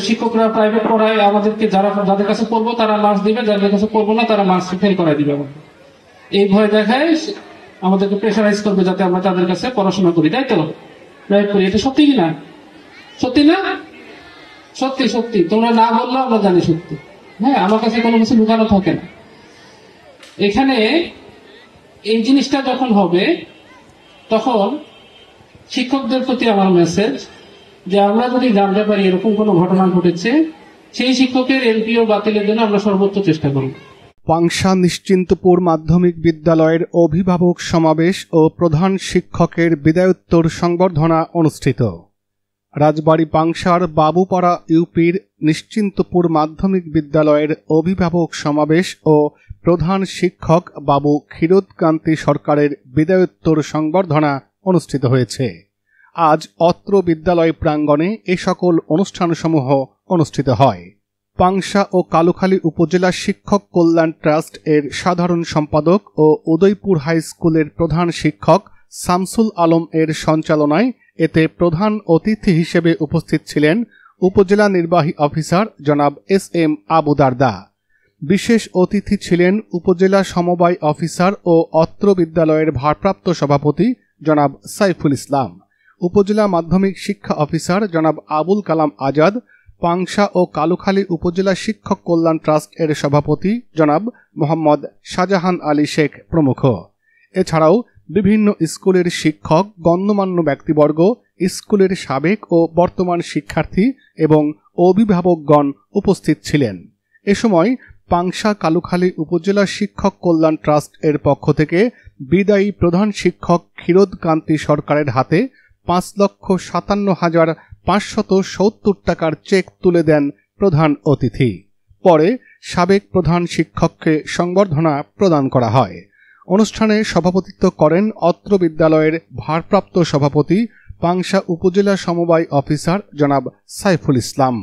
শিক্ষকরা প্রাইভেট পড়ায় আমাদেরকে, যাদের কাছে পড়বো তারা মার্কস দিবে, যাদের কাছে পড়বো না তারা মার্কস ফেল করাই দিবে। আমাদের এই ভয় দেখায় আমাদেরকে প্রেশারাইজ করবে যাতে আমরা তাদের কাছে পড়াশোনা করি, তাই তো? প্রাইভেট করি, এটা সত্যি কিনা? সত্যি না? সত্যি সত্যি, তোমরা না বললেও আমরা জানি সত্যি। হ্যাঁ, আমার কাছে কোনো কিছু লুকানো থাকে না। এখানে এই জিনিসটা যখন হবে তখন শিক্ষকদের প্রতি আমার মেসেজ যে আমরা যদি জানতে পারি এরকম কোনো ঘটনা ঘটেছে, সেই শিক্ষকের এমপিও বাতিলের জন্য আমরা সর্বোচ্চ চেষ্টা করব। পাংশা নিশ্চিন্তপুর মাধ্যমিক বিদ্যালয়ের অভিভাবক সমাবেশ ও প্রধান শিক্ষকের বিদায়োত্তর সংবর্ধনা অনুষ্ঠিত। রাজবাড়ী পাংশার বাবুপাড়া ইউপির নিশ্চিন্তপুর মাধ্যমিক বিদ্যালয়ের অভিভাবক সমাবেশ ও প্রধান শিক্ষক বাবু ক্ষীরোদকান্তি সরকারের বিদায়োত্তর সংবর্ধনা অনুষ্ঠিত হয়েছে। আজ অত্র বিদ্যালয় প্রাঙ্গণে এ সকল অনুষ্ঠানসমূহ অনুষ্ঠিত হয়। পাংশা ও কালুখালী উপজেলা শিক্ষক কল্যাণ ট্রাস্ট এর সাধারণ সম্পাদক ও উদয়পুর হাই স্কুলের প্রধান শিক্ষক শামসুল আলম এর সঞ্চালনায় এতে প্রধান অতিথি হিসেবে উপস্থিত ছিলেন উপজেলা নির্বাহী অফিসার জনাব এস.এম. আবু দারদা। বিশেষ অতিথি ছিলেন উপজেলা সমবায় অফিসার ও অত্র বিদ্যালয়ের ভারপ্রাপ্ত সভাপতি জনাব সাইফুল ইসলাম, উপজেলা মাধ্যমিক শিক্ষা অফিসার জনাব আবুল কালাম আজাদ, পাংশা ও কালুখালী উপজেলা শিক্ষক কল্যাণ ট্রাস্ট এর সভাপতি জনাব মোহাম্মদ শাহজাহান আলী শেখ প্রমুখ। এছাড়াও বিভিন্ন স্কুলের শিক্ষক, গণ্যমান্য ব্যক্তিবর্গ, স্কুলের সাবেক ও বর্তমান শিক্ষার্থী এবং অভিভাবকগণ উপস্থিত ছিলেন। এ সময় পাংশা কালুখালী উপজেলা শিক্ষক কল্যাণ ট্রাস্ট এর পক্ষ থেকে বিদায়ী প্রধান শিক্ষক ক্ষীরোদকান্তি সরকারের হাতে ৫,৫৭,৫৭০ টাকার চেক তুলে দেন প্রধান অতিথি। পরে সাবেক প্রধান শিক্ষককে সংবর্ধনা প্রদান করা হয়। অনুষ্ঠানে সভাপতিত্ব করেন অত্র বিদ্যালয়ের ভারপ্রাপ্ত সভাপতি পাংশা উপজেলা সমবায় অফিসার জনাব সাইফুল ইসলাম।